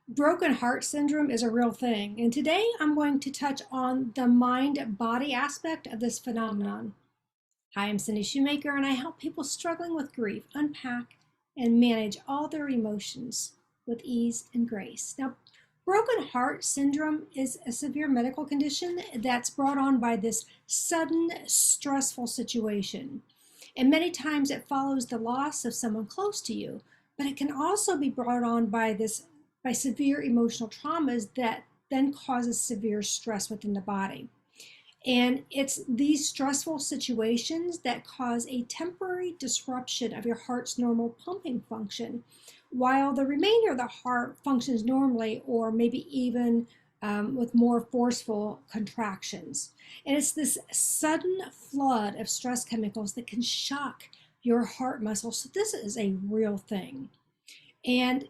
Broken heart syndrome is a real thing, and today I'm going to touch on the mind-body aspect of this phenomenon. Hi, I'm Cindy Shumaker, and I help people struggling with grief unpack and manage all their emotions with ease and grace. Now, broken heart syndrome is a severe medical condition that's brought on by this sudden, stressful situation. And many times it follows the loss of someone close to you, but it can also be brought on by severe emotional traumas that then causes severe stress within the body. And it's these stressful situations that cause a temporary disruption of your heart's normal pumping function, while the remainder of the heart functions normally or maybe even with more forceful contractions. And it's this sudden flood of stress chemicals that can shock your heart muscle. So this is a real thing. And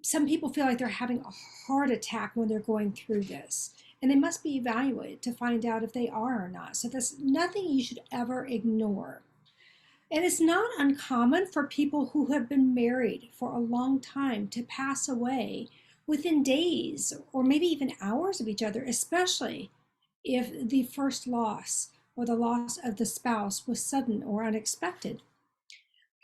some people feel like they're having a heart attack when they're going through this, and they must be evaluated to find out if they are or not. So that's nothing you should ever ignore. And it's not uncommon for people who have been married for a long time to pass away within days or maybe even hours of each other, especially if the first loss or the loss of the spouse was sudden or unexpected.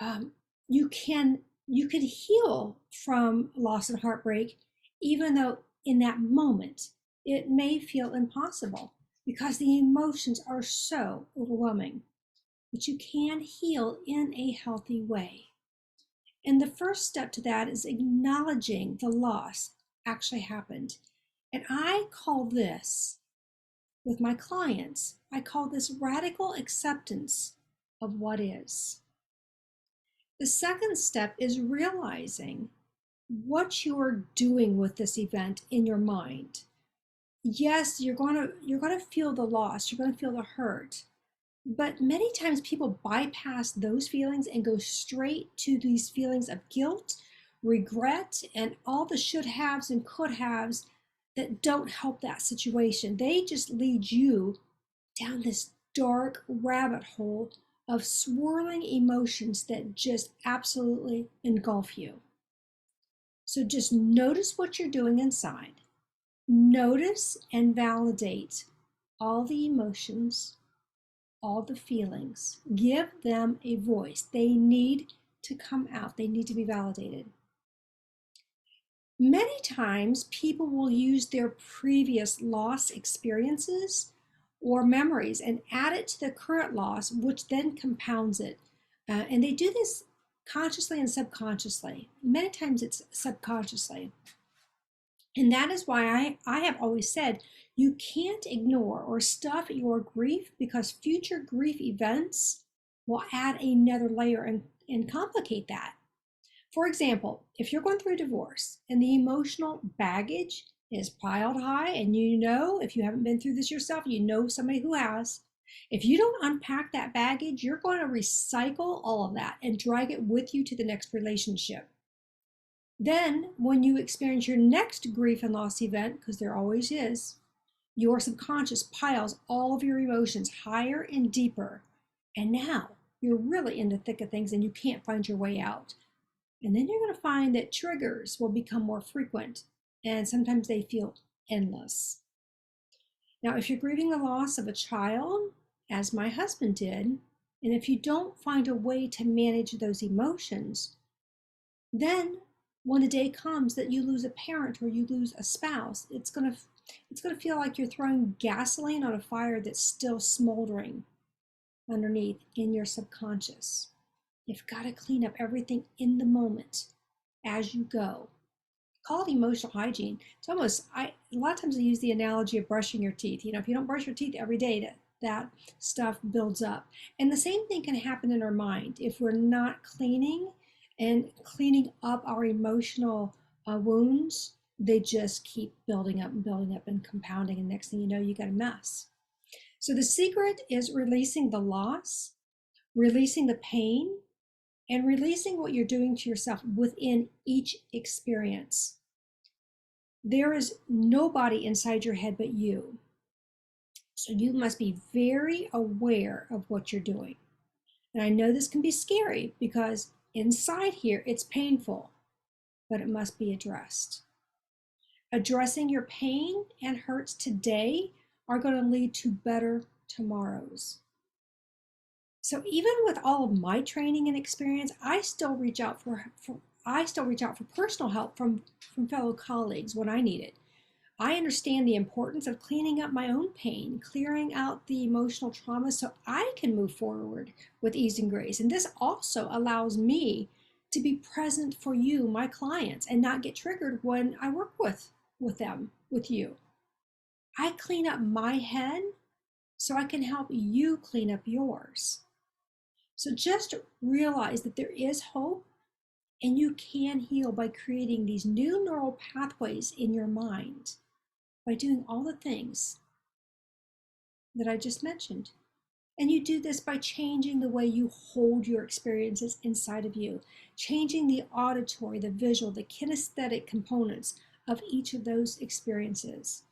Um, you can you can heal from loss and heartbreak, even though in that moment it may feel impossible because the emotions are so overwhelming. But you can heal in a healthy way. And the first step to that is acknowledging the loss actually happened. And I call this, with my clients, I call this radical acceptance of what is. The second step is realizing what you are doing with this event in your mind. Yes, you're going to feel the loss, you're going to feel the hurt, but many times people bypass those feelings and go straight to these feelings of guilt, regret, and all the should haves and could haves that don't help that situation. They just lead you down this dark rabbit hole of swirling emotions that just absolutely engulf you. So just notice what you're doing inside. Notice and validate all the emotions, all the feelings. Give them a voice. They need to come out. They need to be validated. Many times people will use their previous loss experiences or memories and add it to the current loss, which then compounds it. And they do this consciously and subconsciously. Many times it's subconsciously. And that is why I have always said you can't ignore or stuff your grief, because future grief events will add another layer and complicate that. For example, if you're going through a divorce and the emotional baggage is piled high, and you know, if you haven't been through this yourself, you know somebody who has. If you don't unpack that baggage, you're going to recycle all of that and drag it with you to the next relationship. Then, when you experience your next grief and loss event, because there always is, your subconscious piles all of your emotions higher and deeper. And now you're really in the thick of things and you can't find your way out. And then you're going to find that triggers will become more frequent, and sometimes they feel endless. Now, if you're grieving the loss of a child, as my husband did, and if you don't find a way to manage those emotions, then when the day comes that you lose a parent or you lose a spouse, it's going to feel like you're throwing gasoline on a fire that's still smoldering underneath in your subconscious. You've got to clean up everything in the moment as you go. Call it emotional hygiene. It's almost, a lot of times I use the analogy of brushing your teeth. You know, if you don't brush your teeth every day, that stuff builds up. And the same thing can happen in our mind. If we're not cleaning up our emotional wounds, they just keep building up and compounding. And next thing you know, you got a mess. So the secret is releasing the loss, releasing the pain, and releasing what you're doing to yourself within each experience. There is nobody inside your head but you. So you must be very aware of what you're doing. And I know this can be scary because inside here it's painful, but it must be addressed. Addressing your pain and hurts today are going to lead to better tomorrows. So even with all of my training and experience, I still reach out for personal help from fellow colleagues when I need it. I understand the importance of cleaning up my own pain, clearing out the emotional trauma so I can move forward with ease and grace. And this also allows me to be present for you, my clients, and not get triggered when I work with you. I clean up my head so I can help you clean up yours. So just realize that there is hope and you can heal by creating these new neural pathways in your mind by doing all the things that I just mentioned. And you do this by changing the way you hold your experiences inside of you, changing the auditory, the visual, the kinesthetic components of each of those experiences.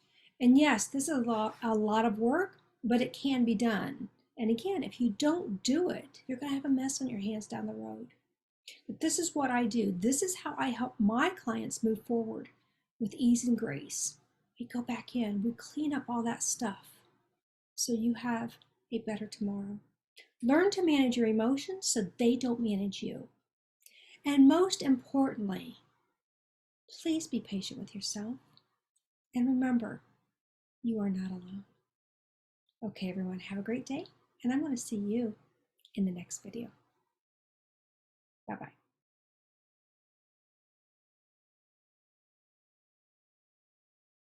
And yes, this is a lot of work, but it can be done. And again, if you don't do it, you're going to have a mess on your hands down the road. But this is what I do. This is how I help my clients move forward with ease and grace. We go back in, we clean up all that stuff so you have a better tomorrow. Learn to manage your emotions so they don't manage you. And most importantly, please be patient with yourself. And remember, you are not alone. Okay, everyone, have a great day. And I'm going to see you in the next video. Bye-bye.